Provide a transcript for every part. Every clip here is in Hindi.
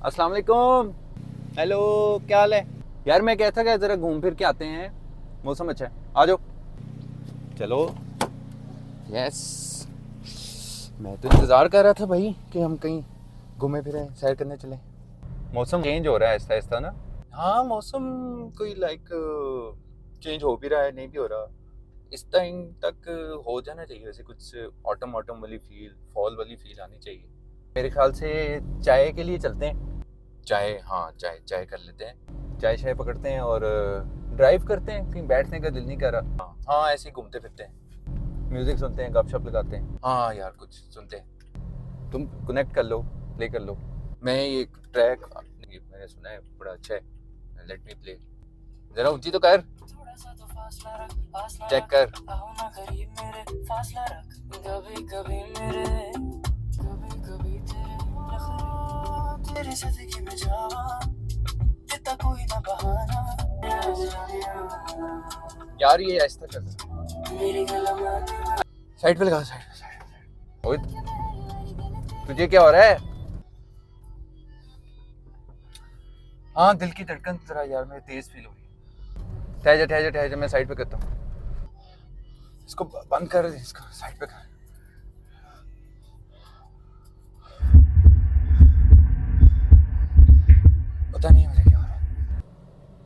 अस्सलाम वालेकुम। हेलो, क्या हाल है यार? मैं कहता कि ज़रा घूम फिर के आते हैं, मौसम अच्छा है, आ जाओ। चलो। यस, मैं तो इंतज़ार कर रहा था भाई कि हम कहीं घूमे फिरें, सैर करने चलें। मौसम चेंज हो रहा है आहिस्ता आहिस्ता ना। हाँ, मौसम कोई चेंज हो भी रहा है, नहीं भी हो रहा। इस टाइम तक हो जाना चाहिए वैसे, कुछ ऑटम ऑटम वाली फील, फॉल वाली फील आनी चाहिए मेरे ख्याल से। चाय के लिए चलते हैं। चाय, हाँ, चाय चाय कर लेते हैं, चाय शाय पकड़ते हैं और ड्राइव करते हैं। कहीं बैठने का दिल नहीं कर रहा। हाँ हाँ, ऐसे ही घूमते फिरते हैं, म्यूजिक सुनते हैं, गपशप लगाते हैं। हाँ यार, कुछ सुनते हैं। तुम कनेक्ट कर लो, प्ले कर लो। मैं ये ट्रैक मैंने सुना है, बड़ा अच्छा है। Let me play. जरा ऊंची तो कर, चेक कर। तेरे सदके में जावा, देता कोई ना बहाना। यार ये ऐसा कर, साइड पे लगा, साइड पे। ओए, तुझे क्या हो रहा है? हाँ, दिल की धड़कन जरा यार मेरी तेज फील हो रही है। ठहर जा ठहर जा ठहर जा, मैं साइड पे करता हूँ। इसको बंद कर, इसको साइड पे कर। पता नहीं मुझे क्या हो रहा है।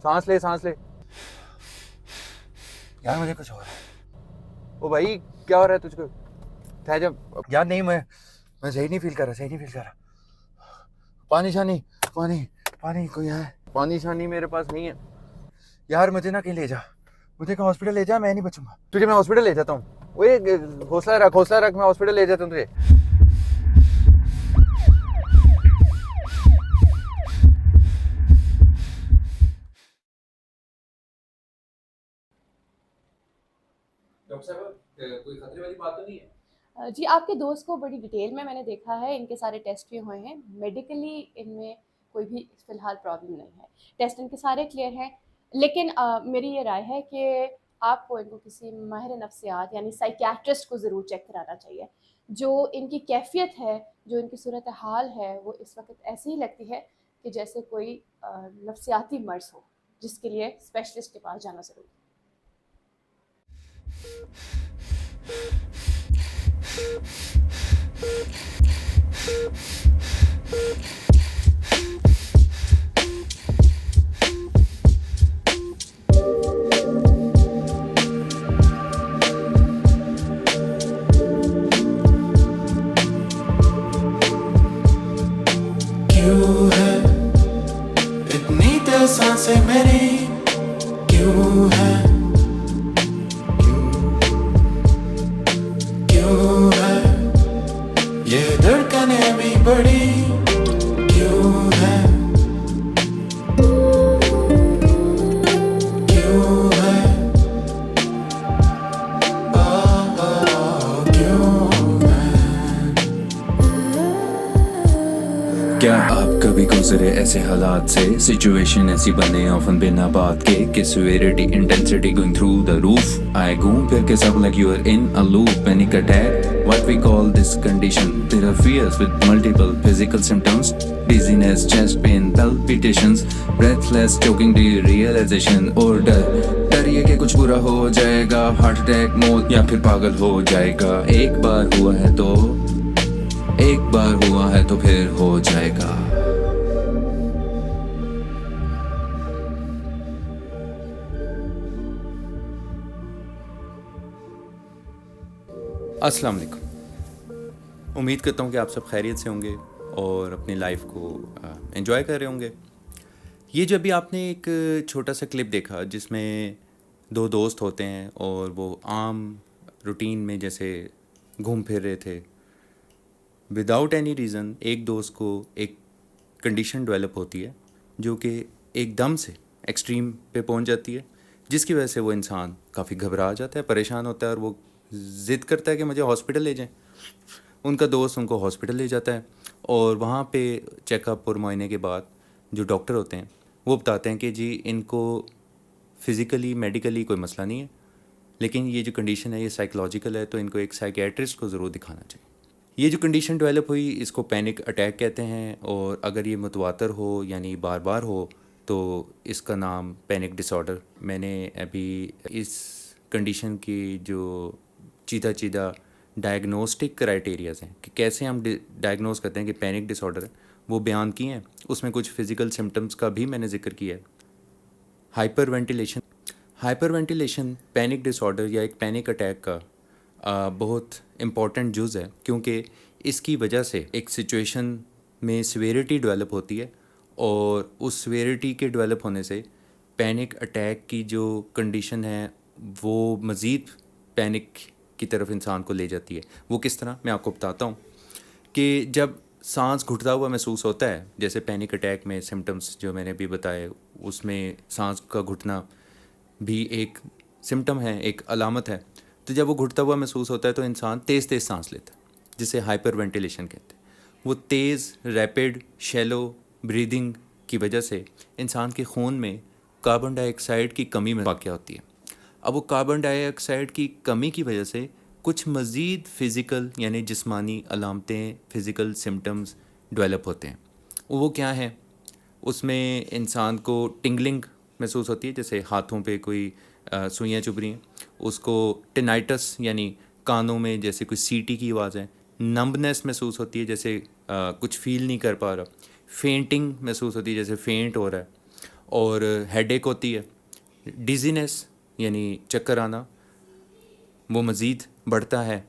सांस ले, सांस ले। यार मुझे कुछ हो रहा है। ओ भाई, क्या हो रहा है तुझको? ठहर जा। यार नहीं, मैं सही नहीं फील कर रहा, सही नहीं फील कर रहा। पानी शानी, पानी, पानी कोई है? पानी शानी मेरे पास नहीं है। यार मुझे ना कहीं ले जा, मुझे कहीं हॉस्पिटल ले जा, मैं नहीं बचूंगा। तुझे मैं हॉस्पिटल ले जाता हूँ। ओए, हौसला रख, मैं हॉस्पिटल ले जाता हूँ तुझे। डॉक्टर साहब, कोई खतरे वाली बात तो नहीं है? जी, आपके दोस्त को बड़ी डिटेल में मैंने देखा है, इनके सारे टेस्ट भी हुए हैं। मेडिकली इनमें कोई भी फ़िलहाल प्रॉब्लम नहीं है। टेस्ट इनके सारे क्लियर हैं। लेकिन मेरी ये राय है कि आपको इनको किसी माहिर नफ्सियात यानी साइकियाट्रिस्ट को ज़रूर चेक कराना चाहिए। जो इनकी कैफ़ियत है, जो इनकी सूरत हाल है, वो इस वक़्त ऐसी ही लगती है कि जैसे कोई नफ्सियाती मर्ज़ हो, जिसके लिए स्पेशलिस्ट के पास जाना ज़रूरी है। क्यों है इतनी तेज सांसें मेरी, क्यों है, क्यों है ये धड़कनें भी बड़ी, क्यों है, क्यों है, क्यों है। क्या आप कभी गुजरे ऐसे हालात से, सिचुएशन ऐसी बने ऑफन बिना बात के कि severity intensity going through the roof, आए घूम फिर के सब like you are in a loop, panic attack what we call this condition, there are fears with multiple physical symptoms, dizziness, chest pain, palpitations, breathless, choking realization, और डर ये कि कुछ बुरा हो जाएगा, हार्ट अटैक, मौत या फिर पागल हो जाएगा। एक बार हुआ है तो, एक बार हुआ है तो फिर हो जाएगा। अस्सलाम वालेकुम। उम्मीद करता हूँ कि आप सब खैरियत से होंगे और अपनी लाइफ को एंजॉय कर रहे होंगे। ये जब भी आपने एक छोटा सा क्लिप देखा जिसमें दो दोस्त होते हैं और वो आम रूटीन में जैसे घूम फिर रहे थे, विदाउट एनी रीज़न एक दोस्त को एक कंडीशन डेवलप होती है जो कि एकदम से एक्सट्रीम पे पहुंच जाती है, जिसकी वजह से वो इंसान काफ़ी घबरा जाता है, परेशान होता है और वो ज़िद करता है कि मुझे हॉस्पिटल ले जाएं। उनका दोस्त उनको हॉस्पिटल ले जाता है और वहाँ पे चेकअप और मुआयने के बाद जो डॉक्टर होते हैं वो बताते हैं कि जी इनको फ़िज़िकली मेडिकली कोई मसला नहीं है, लेकिन ये जो कंडीशन है ये साइकोलॉजिकल है, तो इनको एक साइकियाट्रिस्ट को ज़रूर दिखाना चाहिए। ये जो कंडीशन डेवलप हुई इसको पैनिक अटैक कहते हैं, और अगर ये मुतवातर हो यानी बार बार हो तो इसका नाम पैनिक डिसऑर्डर। मैंने अभी इस कंडीशन की जो चीदा चीदा डायग्नोस्टिक क्राइटेरियाज़ हैं कि कैसे हम डायग्नोस करते हैं कि पैनिक डिसऑर्डर है, वो बयान किए हैं। उसमें कुछ फिज़िकल सिम्टम्स का भी मैंने जिक्र किया है। हाइपर वेंटिलेशन पैनिक डिसऑर्डर या एक पैनिक अटैक का बहुत इम्पॉर्टेंट जुज़ है, क्योंकि इसकी वजह से एक सिचुएशन में सिवियरिटी डेवलप होती है, और उस सिवियरिटी के डेवलप होने से पैनिक अटैक की जो कंडीशन है वो मज़ीद पैनिक की तरफ इंसान को ले जाती है। वो किस तरह, मैं आपको बताता हूँ कि जब सांस घुटता हुआ महसूस होता है, जैसे पैनिक अटैक में सिम्टम्स जो मैंने अभी बताए, उसमें सांस का घुटना भी एक सिम्टम है, एक अलामत है। तो जब वो घुटता हुआ महसूस होता है तो इंसान तेज़ तेज़ सांस लेता है, जिसे हाइपर वेंटिलेशन कहते हैं। वो तेज़ रैपिड शैलो ब्रीदिंग की वजह से इंसान के खून में कार्बन डाइऑक्साइड की कमी में वाक़या होती है। अब वो कार्बन डाइऑक्साइड की कमी की वजह से कुछ मज़ीद फ़िज़िकल यानी जिस्मानी अलामतें, फ़िज़िकल सिम्टम्स डेवलप होते हैं। वो क्या हैं? उसमें इंसान को टिंगलिंग महसूस होती है, जैसे हाथों पे कोई सुइयाँ चुभ रही हैं। उसको टिनाइटस यानी कानों में जैसे कोई सीटी की आवाज़ है। नंबनेस महसूस होती है, जैसे कुछ फील नहीं कर पा रहा। फेंटिंग महसूस होती है, जैसे फेंट हो रहा है। और हेडेक होती है। डिजीनेस यानी चक्कर आना वो मज़ीद बढ़ता है।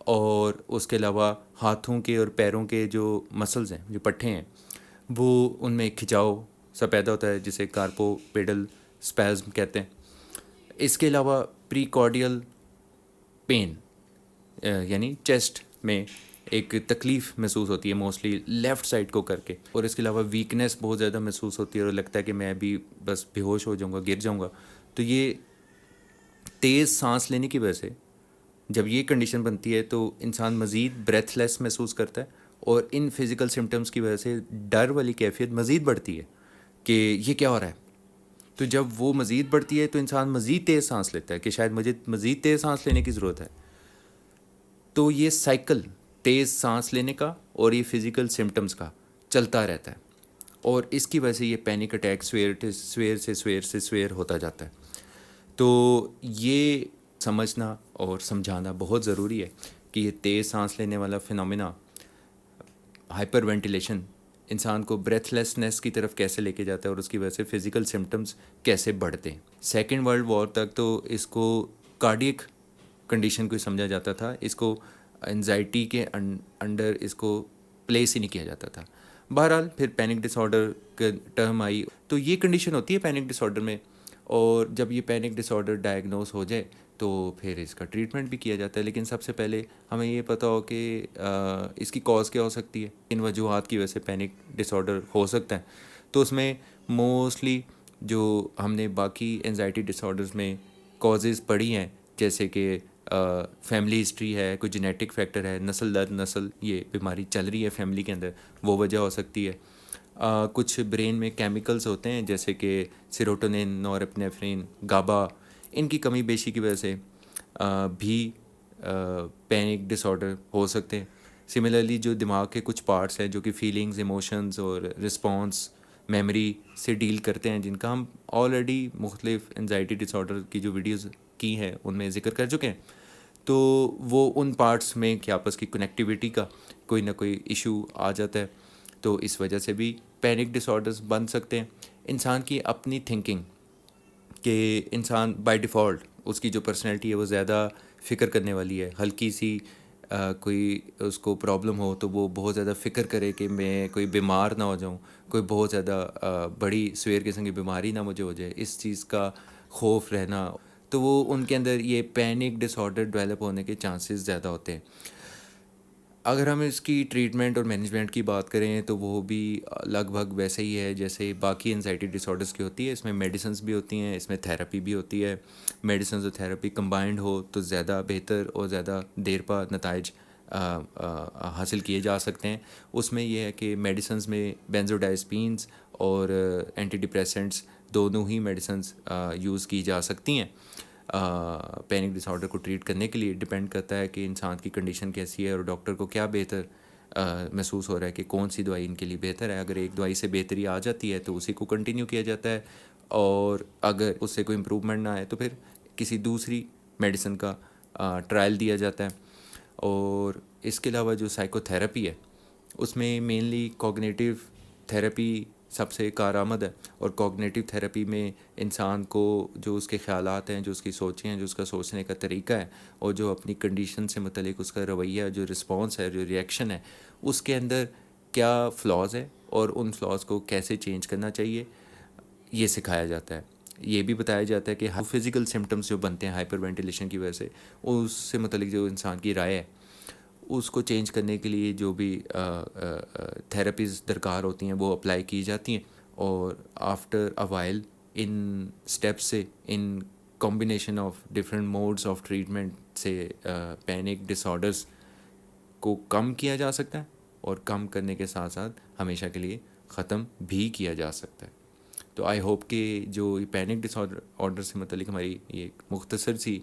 और उसके अलावा हाथों के और पैरों के जो मसल्स हैं, जो पट्टे हैं, वो उनमें खिंचाव सा पैदा होता है, जिसे कार्पोपेडल स्पैज़्म कहते हैं। इसके अलावा प्रीकॉर्डियल पेन यानी चेस्ट में एक तकलीफ़ महसूस होती है, मोस्टली लेफ़्ट साइड को करके। और इसके अलावा वीकनेस बहुत ज़्यादा महसूस होती है और लगता है कि मैं अभी बस बेहोश हो जाऊंगा, गिर जाऊंगा। तो ये तेज़ सांस लेने की वजह से जब ये कंडीशन बनती है तो इंसान मज़ीद ब्रेथलेस महसूस करता है, और इन फिज़िकल सिम्टम्स की वजह से डर वाली कैफियत मज़ीद बढ़ती है कि ये क्या हो रहा है। तो जब वो मज़ीद बढ़ती है तो इंसान मज़ीद तेज़ सांस लेता है कि शायद मुझे मज़ीद तेज़ सांस लेने की ज़रूरत है। तो ये साइकिल तेज़ सांस लेने का और ये फ़िज़िकल सिम्टम्स का चलता रहता है, और इसकी वजह से ये पैनिक अटैक स्वेर होता जाता है। तो ये समझना और समझाना बहुत ज़रूरी है कि ये तेज़ सांस लेने वाला फिनोमिना हाइपर वेंटिलेशन इंसान को ब्रेथलेसनेस की तरफ कैसे लेके जाता है, और उसकी वजह से फ़िज़िकल सिम्टम्स कैसे बढ़ते हैं। सेकेंड वर्ल्ड वॉर तक तो इसको कार्डियक कंडीशन को समझा जाता था, इसको एंजाइटी के अंडर इसको प्लेस ही नहीं किया जाता था। बहरहाल फिर पैनिक डिसऑर्डर का टर्म आई, तो ये कंडीशन होती है पैनिक डिसऑर्डर में। और जब ये पैनिक डिसऑर्डर डायग्नोस हो जाए तो फिर इसका ट्रीटमेंट भी किया जाता है। लेकिन सबसे पहले हमें ये पता हो कि इसकी कॉज क्या हो सकती है, इन वजूहात की वजह से पैनिक डिसऑर्डर हो सकता है। तो उसमें मोस्टली जो हमने बाकी एंजाइटी डिसऑर्डर्स में कॉजेज़ पढ़ी हैं, जैसे कि फैमिली हिस्ट्री है, कोई जेनेटिक फैक्टर है, नस्ल दर नस्ल ये बीमारी चल रही है फैमिली के अंदर, वो वजह हो सकती है। कुछ ब्रेन में केमिकल्स होते हैं जैसे कि सेरोटोनिन, नॉरएपिनेफ्रिन, गाबा, इनकी कमी बेशी की वजह से भी पैनिक डिसऑर्डर हो सकते हैं। सिमिलरली जो दिमाग के कुछ पार्ट्स हैं जो कि फीलिंग्स, इमोशंस और रिस्पॉन्स, मेमोरी से डील करते हैं, जिनका हम ऑलरेडी मुख्तलिफ एंजाइटी डिसऑर्डर की जो वीडियोज़ की हैं उनमें ज़िक्र कर चुके हैं। तो वो उन पार्ट्स में कि आपस की कनेक्टिविटी का कोई ना कोई इशू आ जाता है, तो इस वजह से भी पैनिक डिसऑर्डर्स बन सकते हैं। इंसान की अपनी थिंकिंग कि इंसान बाय डिफ़ॉल्ट उसकी जो पर्सनैलिटी है वो ज़्यादा फ़िक्र करने वाली है। हल्की सी कोई उसको प्रॉब्लम हो तो वो बहुत ज़्यादा फ़िक्र करे कि मैं कोई बीमार ना हो जाऊं, कोई बहुत ज़्यादा बड़ी सवेर किस्म की बीमारी ना मुझे हो जाए, इस चीज़ का खौफ रहना, तो वो उनके अंदर ये पैनिक डिसऑर्डर डेवलप होने के चांसेस ज़्यादा होते हैं। अगर हम इसकी ट्रीटमेंट और मैनेजमेंट की बात करें तो वो भी लगभग वैसे ही है जैसे बाकी एंजाइटी डिसऑर्डर्स की होती है। इसमें मेडिसिन्स भी होती हैं, इसमें थेरेपी भी होती है। मेडिसिन और थेरेपी कंबाइंड हो तो ज़्यादा बेहतर और ज़्यादा देर पा नताइज हासिल किए जा सकते हैं। उसमें यह है कि मेडिसिन्स में बेंजोडाइज़पीन्स और एंटी डिप्रेसेंट्स दोनों ही मेडिसिन्स यूज़ की जा सकती हैं। पैनिक डिसऑर्डर को ट्रीट करने के लिए डिपेंड करता है कि इंसान की कंडीशन कैसी है और डॉक्टर को क्या बेहतर महसूस हो रहा है कि कौन सी दवाई इनके लिए बेहतर है। अगर एक दवाई से बेहतरी आ जाती है तो उसी को कंटिन्यू किया जाता है, और अगर उससे कोई इम्प्रूवमेंट ना आए तो फिर किसी दूसरी मेडिसिन का ट्रायल दिया जाता है। और इसके अलावा जो साइकोथेरेपी है उसमें मेनली कॉग्निटिव थेरेपी सबसे कारआमद है, और कॉग्निटिव थेरेपी में इंसान को जो उसके ख़यालात हैं, जो उसकी सोचें हैं, जो उसका सोचने का तरीका है, और जो अपनी कंडीशन से मुतलिक उसका रवैया, जो रिस्पॉन्स है, जो रिएक्शन है, उसके अंदर क्या फ़्लॉज़ है और उन फ़्लॉज़ को कैसे चेंज करना चाहिए, ये सिखाया जाता है। ये भी बताया जाता है कि फिज़िकल सिम्टम्स जो बनते हैं हाइपर वेंटिलेशन की वजह से, उससे मुतलिक जो इंसान की राय है उसको चेंज करने के लिए जो भी थेरेपीज़ दरकार होती हैं वो अप्लाई की जाती हैं। और after a while in steps से, in combination of different modes of treatment से पैनिक डिसऑर्डर्स को कम किया जा सकता है, और कम करने के साथ साथ हमेशा के लिए ख़त्म भी किया जा सकता है। तो आई होप कि जो ये पैनिक डिसऑर्डर से मतलब हमारी ये मुख्तसर सी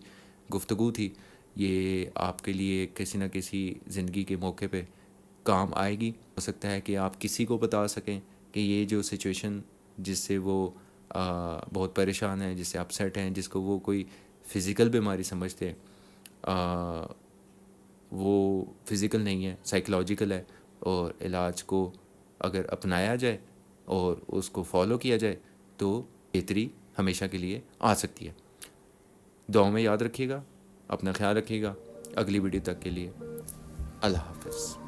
गुफ्तगू थी, ये आपके लिए किसी न किसी ज़िंदगी के मौके पे काम आएगी। हो सकता है कि आप किसी को बता सकें कि ये जो सिचुएशन जिससे वो बहुत परेशान है, जिससे अपसेट हैं, जिसको वो कोई फ़िज़िकल बीमारी समझते हैं, वो फ़िज़िकल नहीं है, साइकोलॉजिकल है, और इलाज को अगर अपनाया जाए और उसको फॉलो किया जाए तो बेहतरी हमेशा के लिए आ सकती है। दुआ में याद रखिएगा, अपना ख्याल रखिएगा। अगली वीडियो तक के लिए अल्लाह हाफ़िज़।